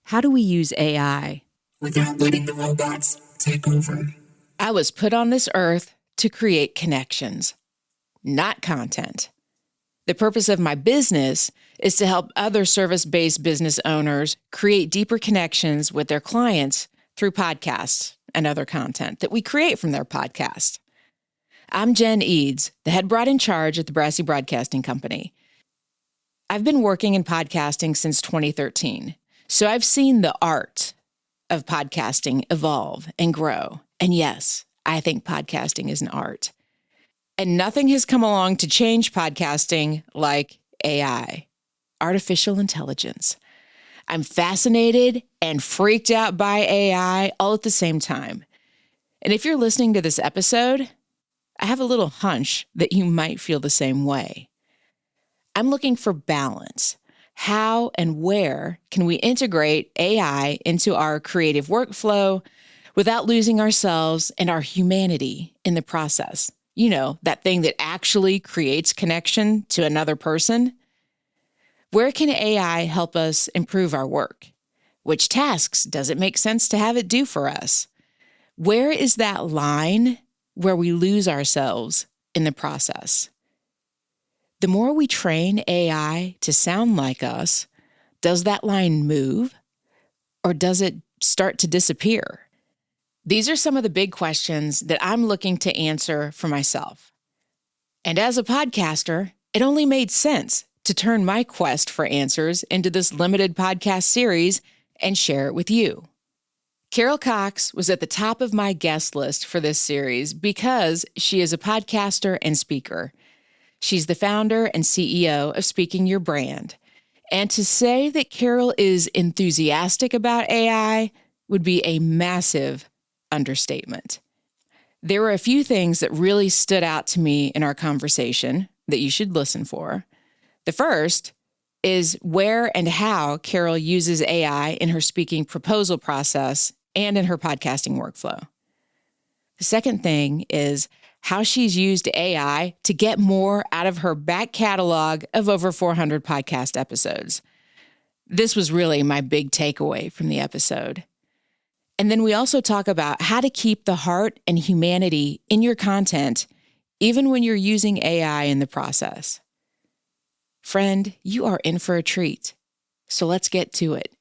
How do we use AI without letting the robots take over? I was put on this earth to create connections, not content. The purpose of my business is to help other service-based business owners create deeper connections with their clients through podcasts and other content that we create from their podcast. I'm Jen Eads, the head broad in charge at the Brassy Broadcasting Company. I've been working in podcasting since 2013, so I've seen the art of podcasting evolve and grow. And yes, I think podcasting is an art. And nothing has come along to change podcasting like AI, artificial intelligence. I'm fascinated and freaked out by AI all at the same time. And if you're listening to this episode, I have a little hunch that you might feel the same way. I'm looking for balance. How and where can we integrate AI into our creative workflow without losing ourselves and our humanity in the process? You know, that thing that actually creates connection to another person. Where can AI help us improve our work? Which tasks does it make sense to have it do for us? Where is that line where we lose ourselves in the process? The more we train AI to sound like us, does that line move or does it start to disappear? These are some of the big questions that I'm looking to answer for myself. And as a podcaster, it only made sense to turn my quest for answers into this limited podcast series and share it with you. Carol Cox was at the top of my guest list for this series because she is a podcaster and speaker. She's the founder and CEO of Speaking Your Brand. And to say that Carol is enthusiastic about AI would be a massive understatement. There were a few things that really stood out to me in our conversation that you should listen for. The first is where and how Carol uses AI in her speaking proposal process and in her podcasting workflow. The second thing is how she's used AI to get more out of her back catalog of over 400 podcast episodes. This was really my big takeaway from the episode. And then we also talk about how to keep the heart and humanity in your content, even when you're using AI in the process. Friend, you are in for a treat. So let's get to it.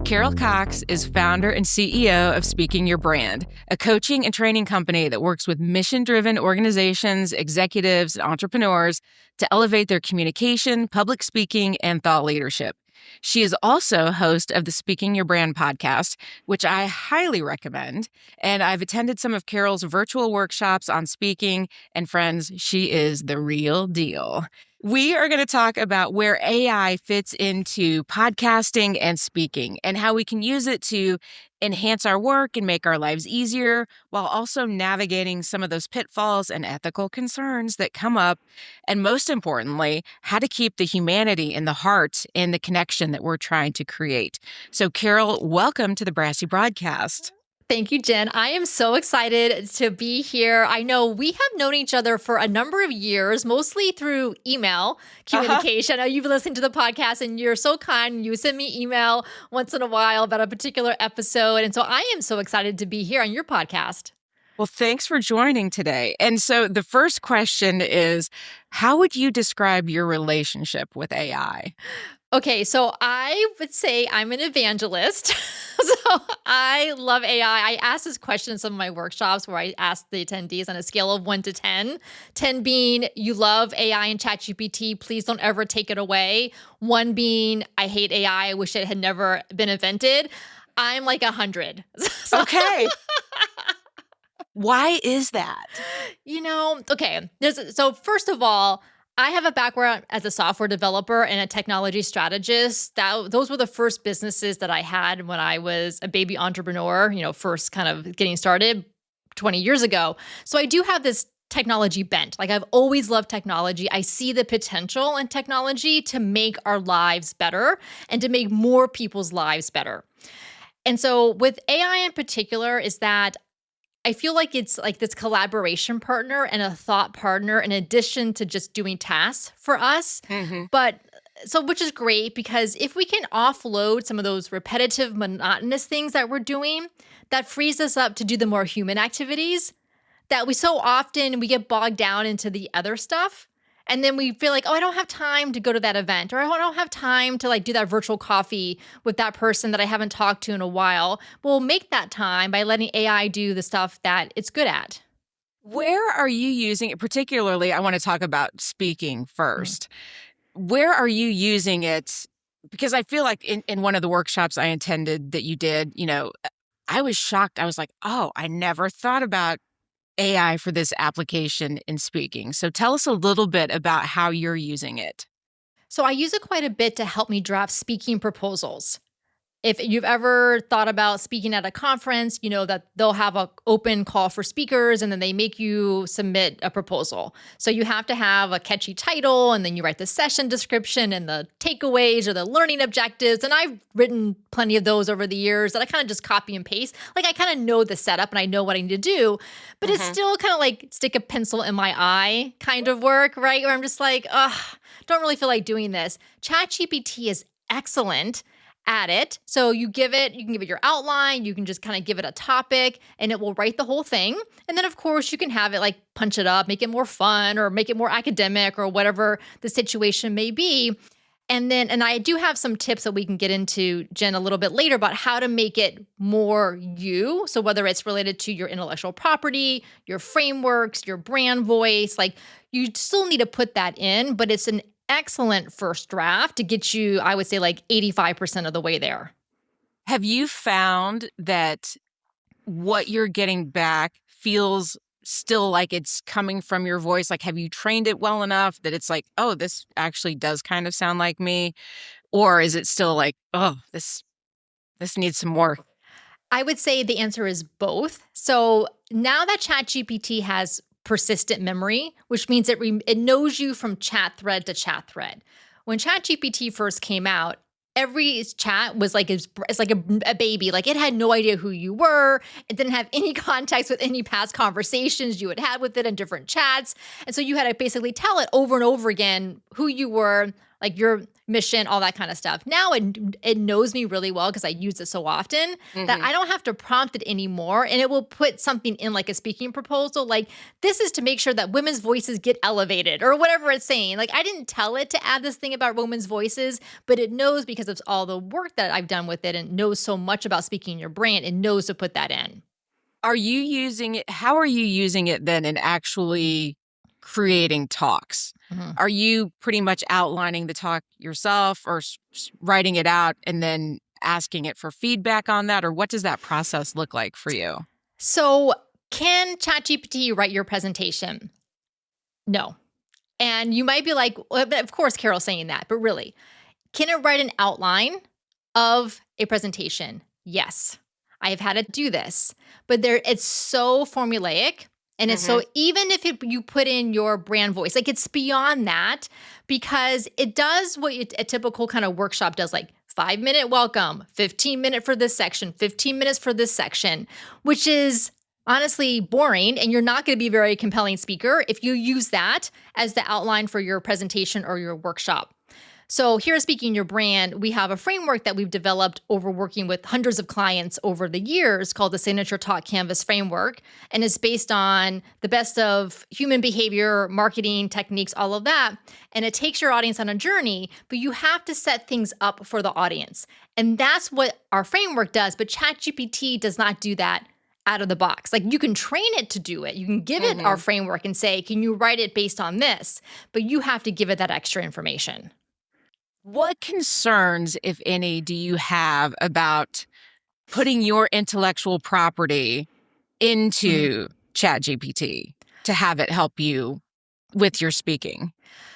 Carol Cox is founder and CEO of Speaking Your Brand, a coaching and training company that works with mission-driven organizations, executives, and entrepreneurs to elevate their communication, public speaking, and thought leadership. She is also host of the Speaking Your Brand podcast, which I highly recommend. And I've attended some of Carol's virtual workshops on speaking. And friends, she is the real deal. We are going to talk about where AI fits into podcasting and speaking and how we can use it to enhance our work and make our lives easier while also navigating some of those pitfalls and ethical concerns that come up. And most importantly, how to keep the humanity in the heart and the connection that we're trying to create. So Carol, welcome to the Brassy Broadcast. Thank you, Jen. I am so excited to be here. I know we have known each other for a number of years, mostly through email communication. I know you've listened to the podcast and you're so kind. You send me email once in a while about a particular episode. And so I am so excited to be here on your podcast. Well, thanks for joining today. And so the first question is, how would you describe your relationship with AI? Okay, so I would say I'm an evangelist. So I love AI. I asked this question in some of my workshops where I asked the attendees on a scale of 1 to 10. 10 being, you love AI and ChatGPT, please don't ever take it away. 1 being, I hate AI, I wish it had never been invented. I'm like 100. Okay. Why is that? Okay. So first of all, I have a background as a software developer and a technology strategist. Those were the first businesses that I had when I was a baby entrepreneur, first kind of getting started 20 years ago. So I do have this technology bent. Like I've always loved technology. I see the potential in technology to make our lives better and to make more people's lives better. And so with AI in particular is that I feel like it's like this collaboration partner and a thought partner in addition to just doing tasks for us. Mm-hmm. But So, which is great because if we can offload some of those repetitive, monotonous things that we're doing, that frees us up to do the more human activities that we so often we get bogged down into the other stuff. And then we feel like, oh, I don't have time to go to that event, or I don't have time to like do that virtual coffee with that person that I haven't talked to in a while. We'll make that time by letting AI do the stuff that it's good at. Where are you using it? Particularly, I want to talk about speaking first. Where are you using it? Because I feel like in one of the workshops I attended that you did, I was shocked. I was like, oh, I never thought about AI for this application in speaking. So tell us a little bit about how you're using it. So I use it quite a bit to help me draft speaking proposals. If you've ever thought about speaking at a conference, you know that they'll have an open call for speakers and then they make you submit a proposal. So you have to have a catchy title and then you write the session description and the takeaways or the learning objectives. And I've written plenty of those over the years that I kind of just copy and paste. Like I kind of know the setup and I know what I need to do, but it's still kind of like stick a pencil in my eye kind of work, right? Where I'm just like, don't really feel like doing this. ChatGPT is excellent at it. So you can give it your outline, you can just kind of give it a topic and it will write the whole thing. And then of course you can have it like punch it up, make it more fun or make it more academic or whatever the situation may be. And I do have some tips that we can get into, Jen, a little bit later about how to make it more you. So whether it's related to your intellectual property, your frameworks, your brand voice, like you still need to put that in, but it's an excellent first draft to get you, I would say, like 85% of the way there. Have you found that what you're getting back feels still like it's coming from your voice? Like, have you trained it well enough that it's like, oh, this actually does kind of sound like me? Or is it still like, oh, this needs some work? I would say the answer is both. So now that ChatGPT has persistent memory, which means it knows you from chat thread to chat thread. When ChatGPT first came out, every chat was like it's like a baby. Like it had no idea who you were. It didn't have any context with any past conversations you had with it in different chats. And so you had to basically tell it over and over again who you were, like your mission, all that kind of stuff. Now it knows me really well because I use it so often that I don't have to prompt it anymore. And it will put something in like a speaking proposal. Like this is to make sure that women's voices get elevated or whatever it's saying. Like I didn't tell it to add this thing about women's voices, but it knows because of all the work that I've done with it and knows so much about speaking your brand. It knows to put that in. Are you using it? How are you using it then in actually creating talks? Are you pretty much outlining the talk yourself or writing it out and then asking it for feedback on that? Or what does that process look like for you? So can ChatGPT write your presentation? No. And you might be like, well, of course, Carol's saying that, but really, can it write an outline of a presentation? Yes. I have had it do this, but it's so formulaic. And it's so even if you put in your brand voice, like it's beyond that because it does what a typical kind of workshop does, like 5-minute welcome, 15-minute for this section, 15 minutes for this section, which is honestly boring. And you're not going to be a very compelling speaker if you use that as the outline for your presentation or your workshop. So here at Speaking Your Brand, we have a framework that we've developed over working with hundreds of clients over the years called the Signature Talk Canvas Framework. And it's based on the best of human behavior, marketing techniques, all of that. And it takes your audience on a journey, but you have to set things up for the audience. And that's what our framework does. But ChatGPT does not do that out of the box. Like you can train it to do it. You can give it our framework and say, can you write it based on this? But you have to give it that extra information. What concerns, if any, do you have about putting your intellectual property into ChatGPT to have it help you with your speaking?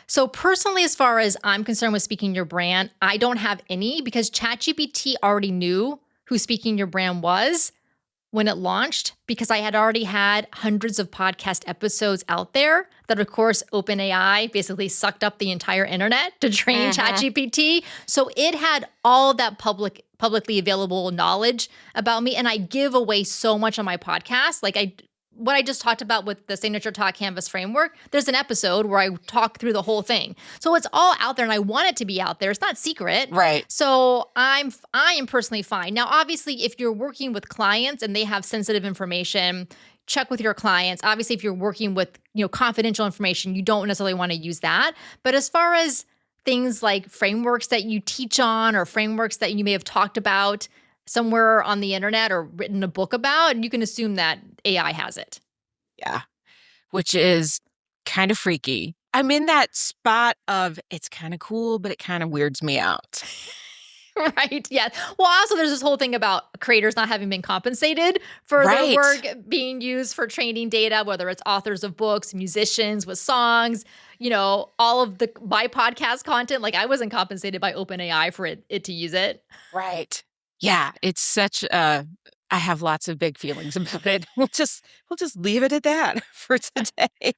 So personally, as far as I'm concerned with Speaking Your Brand, I don't have any because ChatGPT already knew who Speaking Your Brand was when it launched because I had already had hundreds of podcast episodes out there that, of course, OpenAI basically sucked up the entire internet to train ChatGPT. So it had all that publicly available knowledge about me. And I give away so much on my podcast. Like what I just talked about with the Signature Talk Canvas framework, there's an episode where I talk through the whole thing. So it's all out there and I want it to be out there. It's not secret. Right. So I am personally fine. Now, obviously, if you're working with clients and they have sensitive information, check with your clients. Obviously, if you're working with, confidential information, you don't necessarily want to use that. But as far as things like frameworks that you teach on or frameworks that you may have talked about somewhere on the internet or written a book about, you can assume that AI has it. Yeah. Which is kind of freaky. I'm in that spot of it's kind of cool, but it kind of weirds me out. Right. Yeah. Well, also there's this whole thing about creators not having been compensated for their work being used for training data, whether it's authors of books, musicians with songs, all of my podcast content. Like I wasn't compensated by OpenAI for it to use it. Right. Yeah. It's such I have lots of big feelings about it. We'll just leave it at that for today.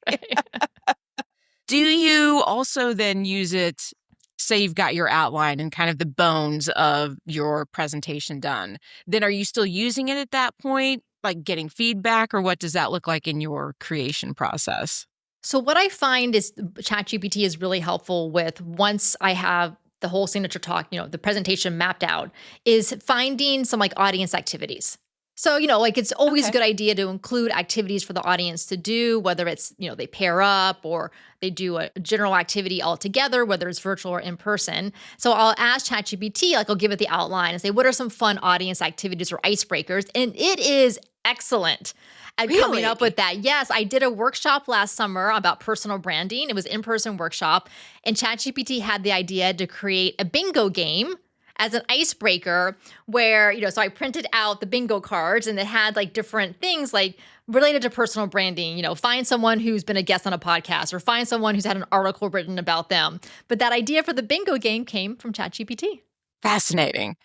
Do you also then use it, say you've got your outline and kind of the bones of your presentation done, then are you still using it at that point, like getting feedback, or what does that look like in your creation process? So what I find is ChatGPT is really helpful with, once I have the whole Signature Talk, the presentation mapped out, is finding some like audience activities. So, it's always a good idea to include activities for the audience to do, whether it's, they pair up or they do a general activity all together, whether it's virtual or in person. So I'll ask ChatGPT, I'll give it the outline and say, what are some fun audience activities or icebreakers? And it is excellent at coming up with that. Yes, I did a workshop last summer about personal branding. It was an in-person workshop, and ChatGPT had the idea to create a bingo game as an icebreaker where, so I printed out the bingo cards and it had like different things like related to personal branding, find someone who's been a guest on a podcast or find someone who's had an article written about them. But that idea for the bingo game came from ChatGPT. Fascinating.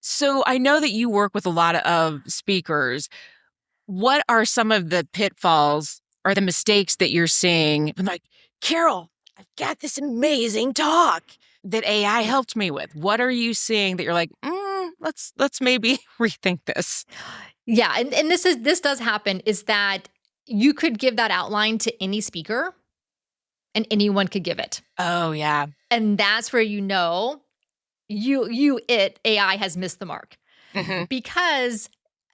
So I know that you work with a lot of speakers. What are some of the pitfalls or the mistakes that you're seeing? I'm like, Carol, I've got this talk that AI helped me with. What are you seeing that you're like, let's maybe rethink this? Yeah, and this does happen, is that you could give that outline to any speaker and anyone could give it. Oh, yeah. And that's where AI has missed the mark. Mm-hmm. Because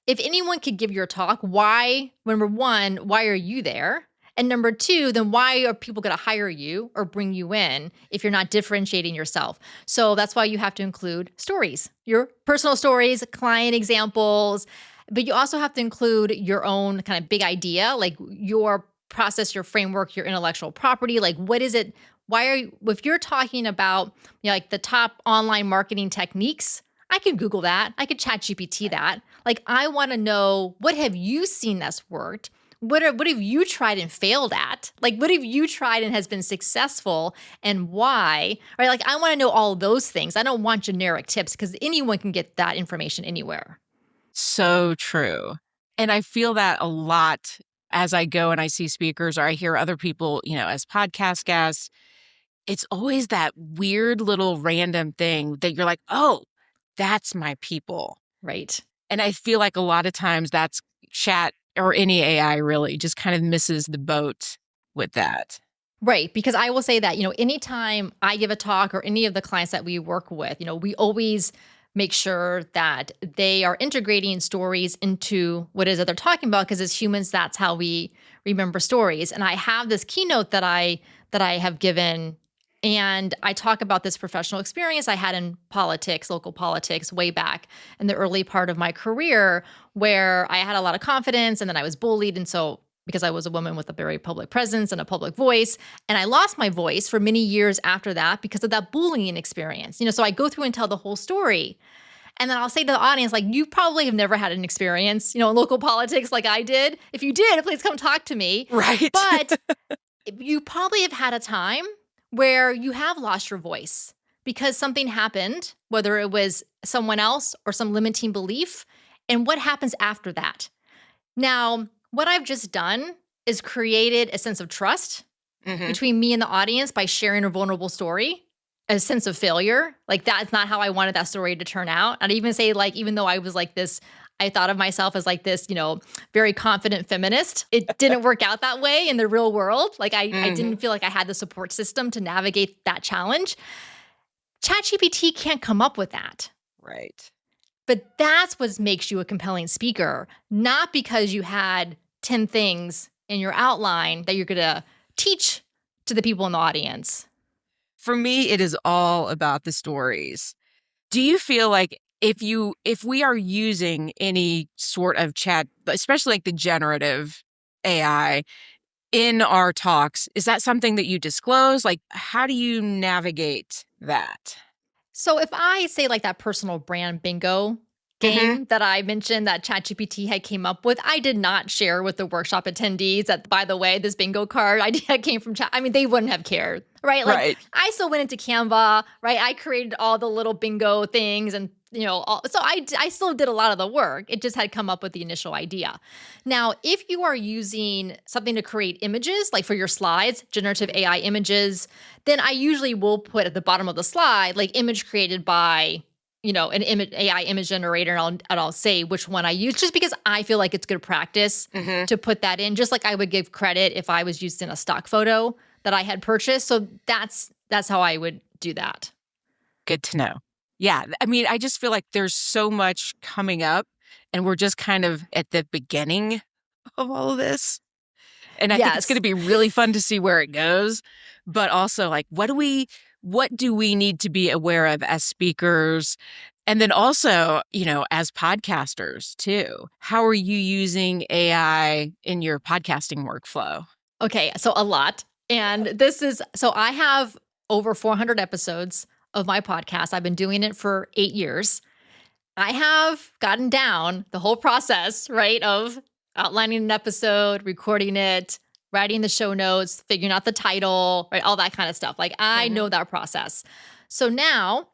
if anyone could give your talk, number one, why are you there? And number two, then why are people going to hire you or bring you in if you're not differentiating yourself? So that's why you have to include stories, your personal stories, client examples, but you also have to include your own kind of big idea, like your process, your framework, your intellectual property. Like, what is it? If you're talking about, like the top online marketing techniques, I could Google that. I could ChatGPT that. Like, I want to know, what have you seen that's worked? What have you tried and failed at? Like, what have you tried and has been successful and why? Right? Like, I want to know all those things. I don't want generic tips because anyone can get that information anywhere. So true. And I feel that a lot as I go and I see speakers or I hear other people, as podcast guests. It's always that weird little random thing that you're like, oh, that's my people. Right. And I feel like a lot of times that's chat or any AI really just kind of misses the boat with that. Right. Because I will say that, anytime I give a talk or any of the clients that we work with, we always make sure that they are integrating stories into what it is that they're talking about, because as humans, that's how we remember stories. And I have this keynote that I have given, and I talk about this professional experience I had in politics, local politics, way back in the early part of my career, where I had a lot of confidence and then I was bullied. And so, because I was a woman with a very public presence and a public voice, and I lost my voice for many years after that because of that bullying experience. So I go through and tell the whole story. And then I'll say to the audience, like, you probably have never had an experience, in local politics like I did. If you did, please come talk to me. Right. But you probably have had a time where you have lost your voice because something happened, whether it was someone else or some limiting belief, and what happens after that. Now, what I've just done is created a sense of trust between me and the audience by sharing a vulnerable story, a sense of failure. Like, that's not how I wanted that story to turn out. I'd even say, like, even though I was like this, I thought of myself as like this, very confident feminist. It didn't work out that way in the real world. Like I didn't feel like I had the support system to navigate that challenge. ChatGPT can't come up with that. Right. But that's what makes you a compelling speaker, not because you had 10 things in your outline that you're going to teach to the people in the audience. For me, it is all about the stories. Do you feel like if we are using any sort of chat, especially like the generative AI in our talks, is that something that you disclose? Like, how do you navigate that? So if I say like that personal brand bingo game that I mentioned that ChatGPT had came up with, I did not share with the workshop attendees that, by the way, this bingo card I came from Chat. I mean, they wouldn't have cared, right? Like Right. I still went into Canva, right? I created all the little bingo things and so I still did a lot of the work. It just had come up with the initial idea. Now, if you are using something to create images, like for your slides, generative AI images, then I usually will put at the bottom of the slide, like image created by, an AI image generator, and I'll say which one I use, just because I feel like it's good practice to put that in, just like I would give credit if I was using a stock photo that I had purchased. So that's how I would do that. Good to know. Yeah. I mean, I just feel like there's so much coming up and we're just kind of at the beginning of all of this. And I think it's going to be really fun to see where it goes. But also, like, what do we need to be aware of as speakers? And then also, as podcasters too. How are you using AI in your podcasting workflow? Okay, so a lot. And so I have over 400 episodes of my podcast. I've been doing it for 8 years. I have gotten down the whole process, right, of outlining an episode, recording it, writing the show notes, figuring out the title, right, all that kind of stuff. Like I know that process. So now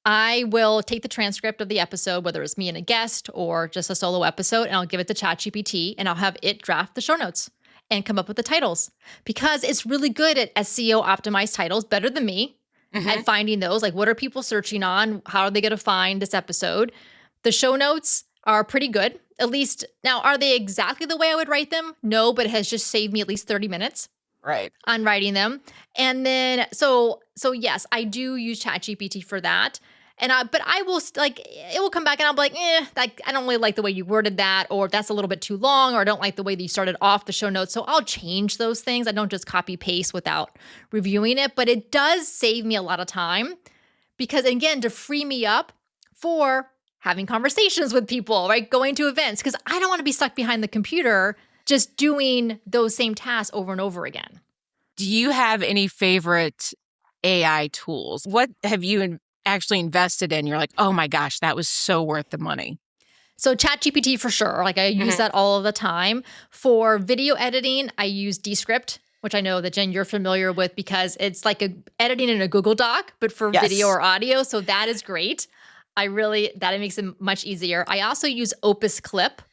I will take the transcript of the episode, whether it's me and a guest or just a solo episode, and I'll give it to ChatGPT and I'll have it draft the show notes and come up with the titles because it's really good at SEO optimized titles, better than me. At finding those, like what are people searching on? How are they going to find this episode? The show notes are pretty good. At least now, are they exactly the way I would write them? No, but it has just saved me at least 30 minutes on writing them. And then, so yes, I do use ChatGPT for that. And but I will it will come back and I'll be like, I don't really like the way you worded that, or that's a little bit too long, or I don't like the way that you started off the show notes. So I'll change those things. I don't just copy paste without reviewing it, but it does save me a lot of time because again, to free me up for having conversations with people, right? Going to events, because I don't want to be stuck behind the computer just doing those same tasks over and over again. Do you have any favorite AI tools? What have you actually invested in? You're like, oh my gosh, that was so worth the money. So ChatGPT for sure. Like I use that all of the time. For video editing, I use Descript, which I know that Jen, you're familiar with because it's like editing in a Google Doc, but for video or audio. So that is great. That makes it much easier. I also use Opus Clip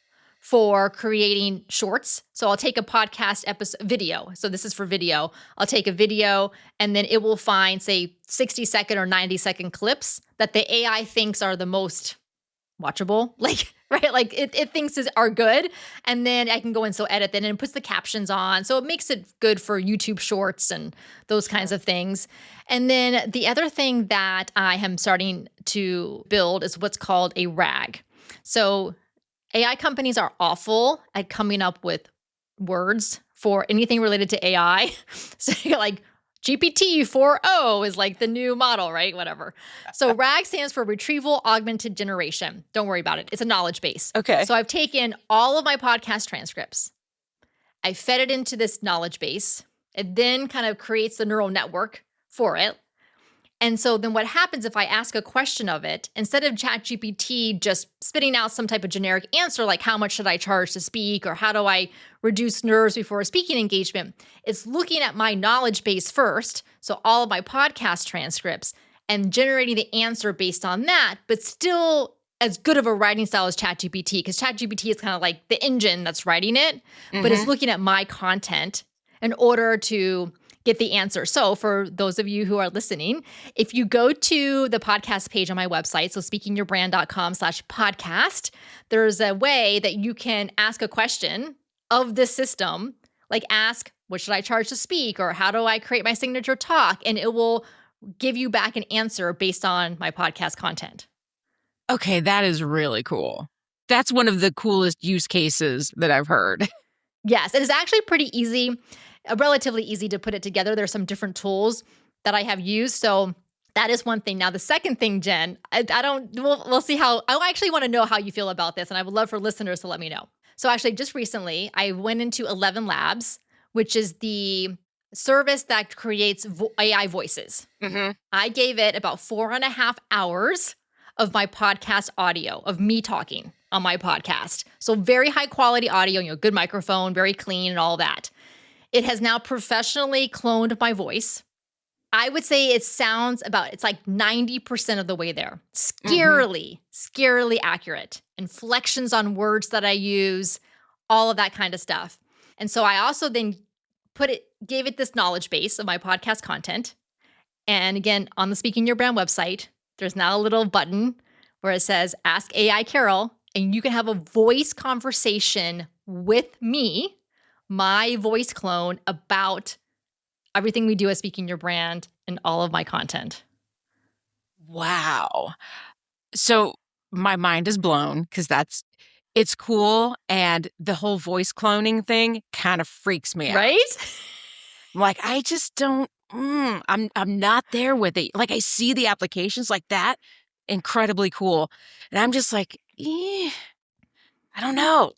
for creating shorts. So I'll take a podcast episode video. So this is for video. I'll take a video and then it will find, say, 60-second or 90-second clips that the AI thinks are the most watchable, right? Like it thinks are good. And then I can go and so edit that and it puts the captions on. So it makes it good for YouTube shorts and those kinds of things. And then the other thing that I am starting to build is what's called a RAG. So AI companies are awful at coming up with words for anything related to AI. So you're like, GPT 4.0 is like the new model, right? Whatever. So RAG stands for Retrieval Augmented Generation. Don't worry about it. It's a knowledge base. Okay. So I've taken all of my podcast transcripts. I fed it into this knowledge base. It then kind of creates the neural network for it. And so then what happens if I ask a question of it, instead of ChatGPT just spitting out some type of generic answer like how much should I charge to speak or how do I reduce nerves before a speaking engagement, it's looking at my knowledge base first, so all of my podcast transcripts, and generating the answer based on that, but still as good of a writing style as ChatGPT, because ChatGPT is kind of like the engine that's writing it, but it's looking at my content in order to get the answer. So for those of you who are listening, if you go to the podcast page on my website, so speakingyourbrand.com/podcast, there's a way that you can ask a question of this system, like ask, what should I charge to speak? Or how do I create my signature talk? And it will give you back an answer based on my podcast content. Okay, that is really cool. That's one of the coolest use cases that I've heard. Yes, it is actually pretty easy, relatively easy to put it together. There's some different tools that I have used. So that is one thing. Now, the second thing, Jen, we'll see how, I actually want to know how you feel about this. And I would love for listeners to let me know. So actually, just recently, I went into 11 Labs, which is the service that creates AI voices. Mm-hmm. I gave it about 4.5 hours of my podcast audio, of me talking on my podcast. So very high quality audio, good microphone, very clean and all that. It has now professionally cloned my voice. I would say it's like 90% of the way there. Scarily accurate. Inflections on words that I use, all of that kind of stuff. And so I also then gave it this knowledge base of my podcast content. And again, on the Speaking Your Brand website, there's now a little button where it says, Ask AI Carol, and you can have a voice conversation with me, my voice clone, about everything we do at Speaking Your Brand and all of my content. Wow. So my mind is blown because it's cool. And the whole voice cloning thing kind of freaks me out. Right? I'm like, I just don't, I'm not there with it. Like I see the applications like that, incredibly cool. And I'm just like, I don't know.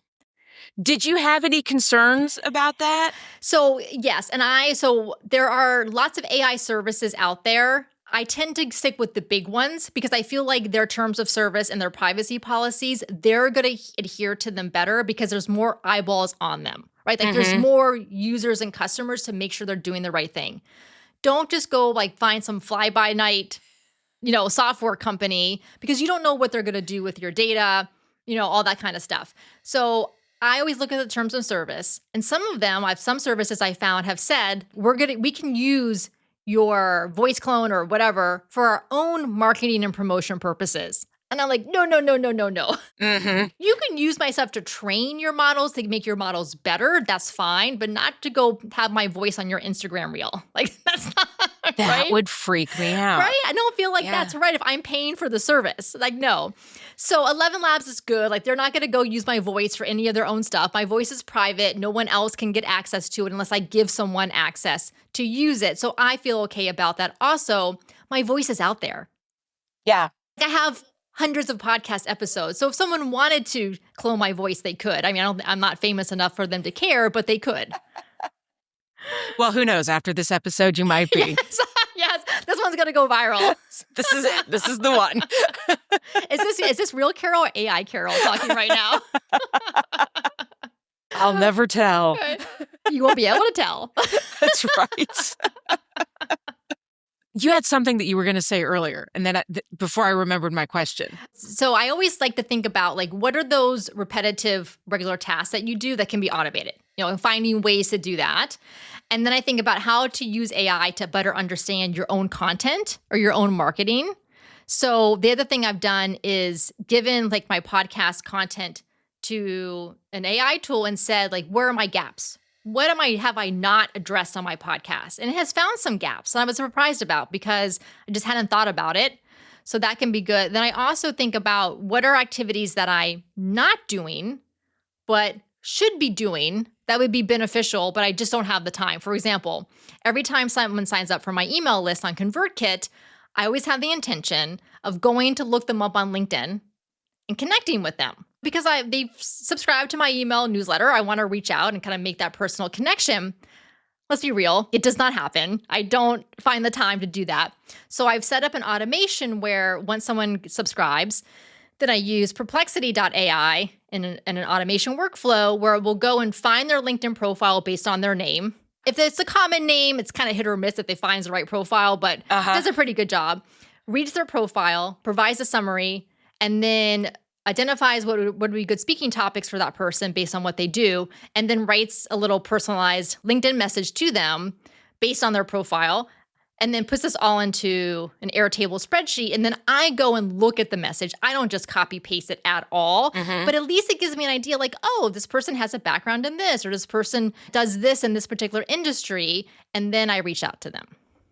Did you have any concerns about that? So yes, so there are lots of AI services out there. I tend to stick with the big ones because I feel like their terms of service and their privacy policies, they're going to adhere to them better because there's more eyeballs on them, right? Like there's more users and customers to make sure they're doing the right thing. Don't just go like find some fly-by-night, software company because you don't know what they're going to do with your data, all that kind of stuff. So I always look at the terms of service, and some of them, some services I found have said we can use your voice clone or whatever for our own marketing and promotion purposes. And I'm like, no. Mm-hmm. You can use my stuff to train your models, to make your models better. That's fine, but not to go have my voice on your Instagram reel. Like that's not That right? would freak me out. Right? I don't feel like that's right if I'm paying for the service. Like, no. So 11 Labs is good. Like they're not going to go use my voice for any of their own stuff. My voice is private. No one else can get access to it unless I give someone access to use it. So I feel okay about that. Also, my voice is out there. Yeah. I have hundreds of podcast episodes. So if someone wanted to clone my voice, they could. I mean, I'm not famous enough for them to care, but they could. Well, who knows? After this episode, you might be. Yes, this one's going to go viral. This is it. This is the one. Is this real Carol or AI Carol talking right now? I'll never tell. You won't be able to tell. That's right. You had something that you were going to say earlier, and then before I remembered my question. So I always like to think about like, what are those repetitive, regular tasks that you do that can be automated? And finding ways to do that. And then I think about how to use AI to better understand your own content or your own marketing. So the other thing I've done is given like my podcast content to an AI tool and said, like, where are my gaps? What have I not addressed on my podcast? And it has found some gaps that I was surprised about because I just hadn't thought about it. So that can be good. Then I also think about what are activities that I'm not doing, but should be doing that would be beneficial, but I just don't have the time. For example, every time someone signs up for my email list on ConvertKit, I always have the intention of going to look them up on LinkedIn and connecting with them. Because they've subscribed to my email newsletter, I want to reach out and kind of make that personal connection. Let's be real, it does not happen. I don't find the time to do that. So I've set up an automation where once someone subscribes, then I use perplexity.ai in an automation workflow where we'll go and find their LinkedIn profile based on their name. If it's a common name, it's kind of hit or miss if they find the right profile, but it does a pretty good job. Reads their profile, provides a summary, and then identifies what would be good speaking topics for that person based on what they do, and then writes a little personalized LinkedIn message to them based on their profile, and then puts this all into an Airtable spreadsheet. And then I go and look at the message. I don't just copy paste it at all, but at least it gives me an idea like, oh, this person has a background in this, or this person does this in this particular industry. And then I reach out to them.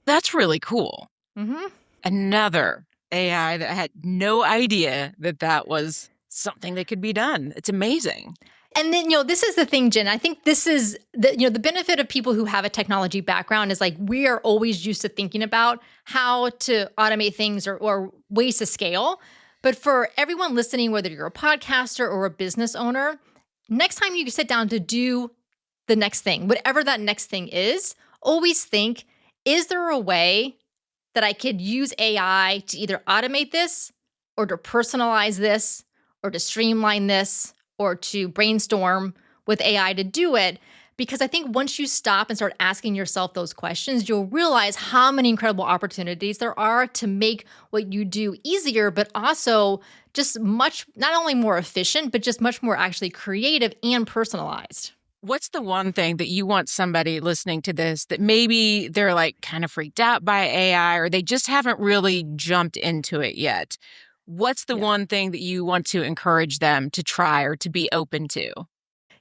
That's really cool. Mm-hmm. Another AI that had no idea that that was something that could be done. It's amazing. And then, this is the thing, Jen. I think this is the benefit of people who have a technology background is like we are always used to thinking about how to automate things or ways to scale. But for everyone listening, whether you're a podcaster or a business owner, next time you sit down to do the next thing, whatever that next thing is, always think, is there a way that I could use AI to either automate this or to personalize this or to streamline this or to brainstorm with AI to do it? Because I think once you stop and start asking yourself those questions, you'll realize how many incredible opportunities there are to make what you do easier, but also just much, not only more efficient, but just much more actually creative and personalized. What's the one thing that you want somebody listening to this that maybe they're like kind of freaked out by AI or they just haven't really jumped into it yet? What's the one thing that you want to encourage them to try or to be open to?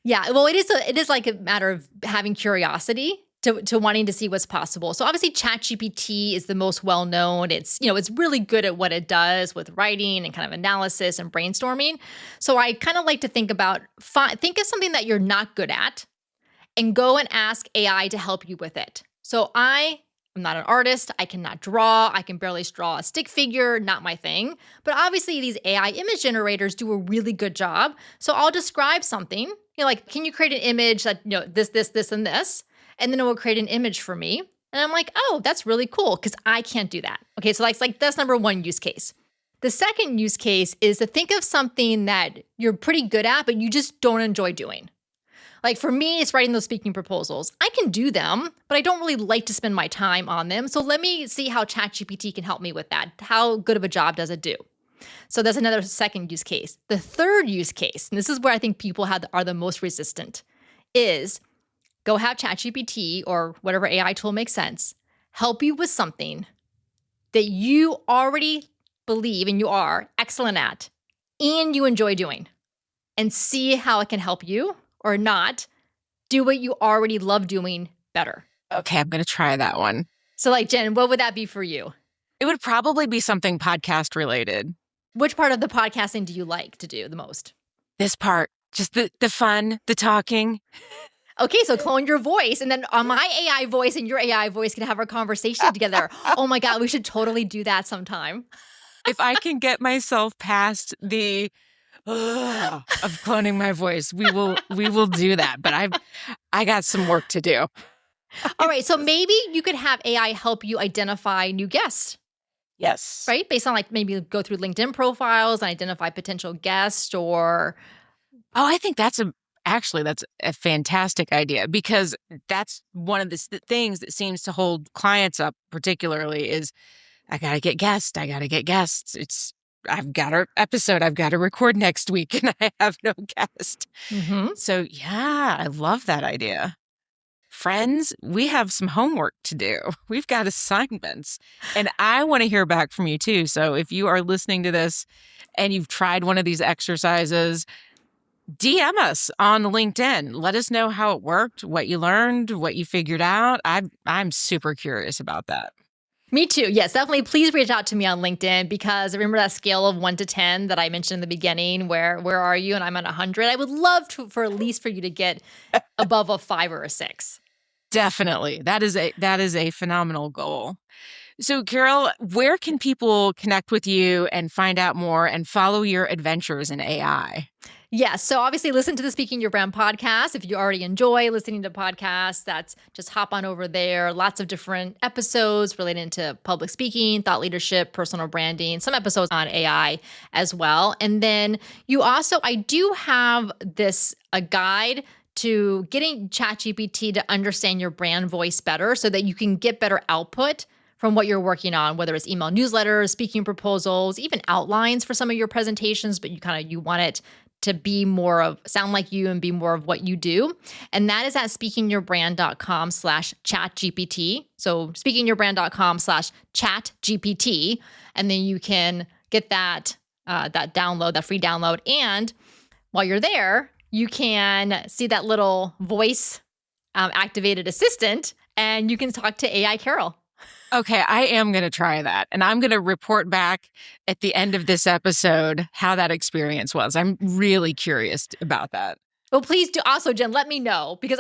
Yeah, well, it is like a matter of having curiosity to wanting to see what's possible. So obviously ChatGPT is the most well-known. It's, it's really good at what it does with writing and kind of analysis and brainstorming. So I kind of like to think of something that you're not good at and go and ask AI to help you with it. So I'm not an artist. I cannot draw. I can barely draw a stick figure, not my thing. But obviously these AI image generators do a really good job. So I'll describe something, like, can you create an image that, this, and this? And then it will create an image for me. And I'm like, oh, that's really cool because I can't do that. Okay, so that's number one use case. The second use case is to think of something that you're pretty good at, but you just don't enjoy doing. Like for me, it's writing those speaking proposals. I can do them, but I don't really like to spend my time on them. So let me see how ChatGPT can help me with that. How good of a job does it do? So that's another second use case. The third use case, and this is where I think people are the most resistant, is go have ChatGPT or whatever AI tool makes sense, help you with something that you already believe and you are excellent at and you enjoy doing, and see how it can help you or not do what you already love doing better. Okay, I'm going to try that one. So Jen, what would that be for you? It would probably be something podcast related. Which part of the podcasting do you like to do the most? This part, just the fun, the talking. Okay, so clone your voice, and then my AI voice and your AI voice can have our conversation together. Oh my God, we should totally do that sometime. If I can get myself past the of cloning my voice, we will do that. But I got some work to do. All right, so maybe you could have AI help you identify new guests. Yes. Right? Based on maybe go through LinkedIn profiles and identify potential guests or... Oh, I think that's a fantastic idea because that's one of the things that seems to hold clients up particularly is I got to get guests. I've got an episode I've got to record next week and I have no guest. Mm-hmm. So yeah, I love that idea. Friends, we have some homework to do. We've got assignments and I want to hear back from you too. So if you are listening to this and you've tried one of these exercises, DM us on LinkedIn. Let us know how it worked, what you learned, what you figured out. I'm super curious about that. Me too. Yes, definitely. Please reach out to me on LinkedIn because remember that scale of 1 to 10 that I mentioned in the beginning where are you? And I'm at 100. I would love for at least for you to get above a 5 or a 6. Definitely. That is a phenomenal goal. So Carol, where can people connect with you and find out more and follow your adventures in AI? Yes. So obviously listen to the Speaking Your Brand podcast. If you already enjoy listening to podcasts, just hop on over there. Lots of different episodes related to public speaking, thought leadership, personal branding, some episodes on AI as well. And then I do have a guide to getting ChatGPT to understand your brand voice better so that you can get better output from what you're working on, whether it's email newsletters, speaking proposals, even outlines for some of your presentations, but you want it to sound like you and be more of what you do. And that is at speakingyourbrand.com/chatgpt. So speakingyourbrand.com/chatgpt. And then you can get that download, that free download. And while you're there, you can see that little voice activated assistant, and you can talk to AI Carol. Okay, I am going to try that. And I'm going to report back at the end of this episode how that experience was. I'm really curious about that. Well, please do. Also, Jen, let me know, because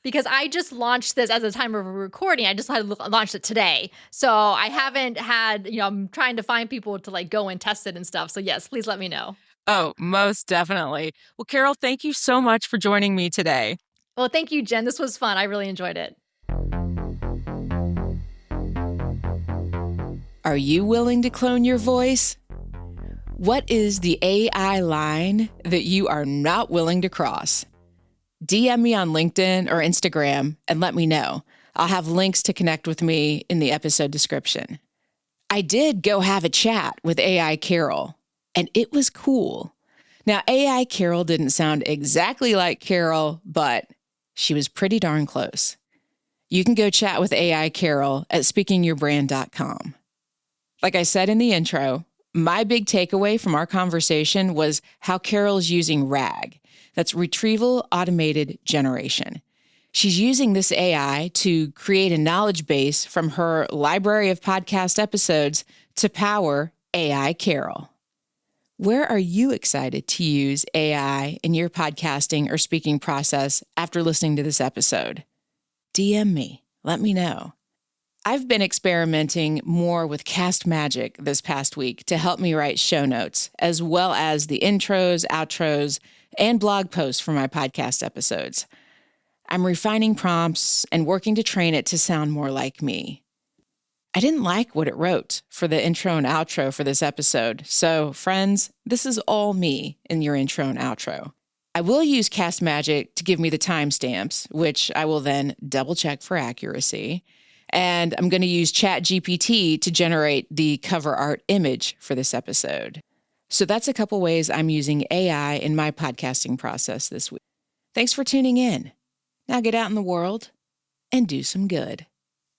because I just launched this as a time of recording. I just launched it today. So I haven't had, I'm trying to find people to like go and test it and stuff. So yes, please let me know. Oh, most definitely. Well, Carol, thank you so much for joining me today. Well, thank you, Jen. This was fun. I really enjoyed it. Are you willing to clone your voice? What is the AI line that you are not willing to cross? DM me on LinkedIn or Instagram and let me know. I'll have links to connect with me in the episode description. I did go have a chat with AI Carol, and it was cool. Now, AI Carol didn't sound exactly like Carol, but she was pretty darn close. You can go chat with AI Carol at speakingyourbrand.com. Like I said in the intro, my big takeaway from our conversation was how Carol's using RAG. That's Retrieval Automated Generation. She's using this AI to create a knowledge base from her library of podcast episodes to power AI Carol. Where are you excited to use AI in your podcasting or speaking process after listening to this episode? DM me. Let me know. I've been experimenting more with Cast Magic this past week to help me write show notes, as well as the intros, outros, and blog posts for my podcast episodes. I'm refining prompts and working to train it to sound more like me. I didn't like what it wrote for the intro and outro for this episode, so friends, this is all me in your intro and outro. I will use Cast Magic to give me the timestamps, which I will then double check for accuracy. And I'm going to use ChatGPT to generate the cover art image for this episode. So that's a couple ways I'm using AI in my podcasting process this week. Thanks for tuning in. Now get out in the world and do some good.